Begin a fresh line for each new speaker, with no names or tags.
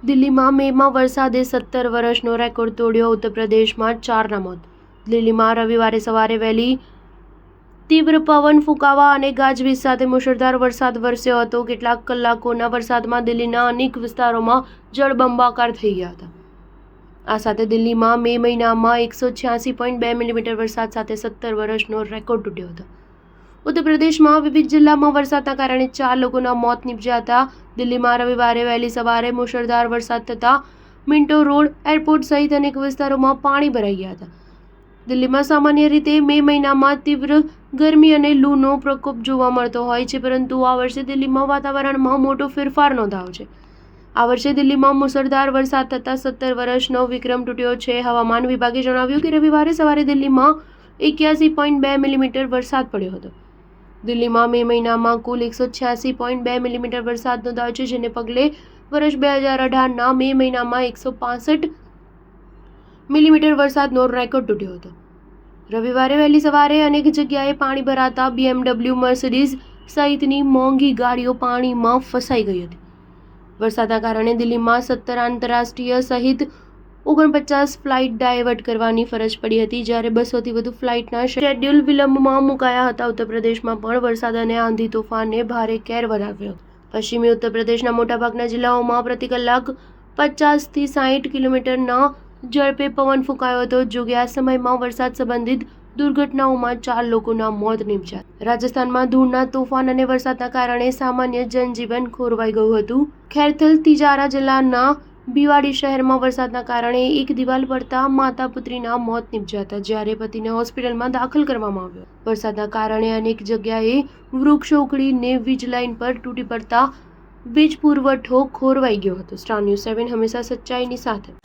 દિલ્હીમાં મેમાં વરસાદે 17 વર્ષનો રેકોર્ડ તોડ્યો. ઉત્તર પ્રદેશમાં 4ના મોત. દિલ્હીમાં રવિવારે સવારે વહેલી તીવ્ર પવન ફૂંકાવા અને ગાજવીજ સાથે મુશળધાર વરસાદ વરસ્યો હતો. કેટલાક કલાકોના વરસાદમાં દિલ્હીના અનેક વિસ્તારોમાં જળબંબાકાર થઈ ગયા હતા. આ સાથે દિલ્હીમાં મે મહિનામાં 186.2 મિલીમીટર વરસાદ સાથે 17 વર્ષનો રેકોર્ડ તૂટ્યો હતો. ઉત્તર પ્રદેશમાં વિવિધ જિલ્લામાં વરસાદના કારણે 4 લોકોના મોત નીપજ્યા હતા. દિલ્હીમાં રવિવારે વહેલી સવારે મુશળધાર વરસાદ થતાં મિન્ટો રોડ, એરપોર્ટ સહિત અનેક વિસ્તારોમાં પાણી ભરાઈ ગયા હતા. દિલ્હીમાં સામાન્ય રીતે મે મહિનામાં તીવ્ર ગરમી અને લૂનો પ્રકોપ જોવા મળતો હોય છે, પરંતુ આ વર્ષે દિલ્હીમાં વાતાવરણમાં મોટો ફેરફાર નોંધાયો છે. આ વર્ષે દિલ્હીમાં મુશળધાર વરસાદ થતાં 17 વર્ષનો વિક્રમ તૂટ્યો છે. હવામાન વિભાગે જણાવ્યું કે રવિવારે સવારે દિલ્હીમાં 81.2 મિલીમીટર વરસાદ પડ્યો હતો. દિલ્હીમાં મે મહિનામાં કુલ 186.2 મિલીમીટર વરસાદ નોંધાયો છે, જેને પગલે વર્ષ 2018ના મે મહિનામાં 165 મિલીમીટર વરસાદનો રેકોર્ડ તૂટ્યો હતો. રવિવારે વહેલી સવારે અનેક જગ્યાએ પાણી ભરાતા BMW, મર્સિડીઝ સહિતની મોંઘી ગાડીઓ પાણીમાં ફસાઈ ગઈ હતી. વરસાદના કારણે દિલ્હીમાં 17 આંતરરાષ્ટ્રીય સહિત 49 ફ્લાઇટ ડાયવર્ટ કરવાની ફરજ પડી હતી, જ્યારે 200થી વધુ ફ્લાઇટના શેડ્યુલ વિલંબમાં મુકાયા હતા. ઉત્તર પ્રદેશમાં પણ વરસાદ અને આંધી તોફાને ભારે કેર વધાર્યો. પશ્ચિમી ઉત્તર પ્રદેશના મોટાભાગના જિલ્લાઓમાં પ્રતિ કલાક 50થી 60 કિલોમીટરના ઝડપે પવન ફૂંકાયો હતો. જોકે આ સમયમાં વરસાદ સંબંધિત દુર્ઘટનાઓમાં 4 લોકોના મોત નીપજ્યા. રાજસ્થાનમાં ધૂળના તોફાન અને વરસાદના કારણે સામાન્ય જનજીવન ખોરવાઈ ગયું હતું. ખેરથલ તિજારા જિલ્લાના ભિવાડી શહેરમાં વરસાદના કારણે એક દિવાલ પડતા માતા પુત્રીના મોત નીપજ્યા હતા, જ્યારે પતિને હોસ્પિટલમાં દાખલ કરવામાં આવ્યો. વરસાદના કારણે અનેક જગ્યાએ વૃક્ષો ઉખડીને વીજ લાઇન પર તૂટી પડતા વીજ પુરવઠો ખોરવાઈ ગયો હતો. સ્ટાર ન્યૂઝ 7 હંમેશા સચ્ચાઈની સાથે.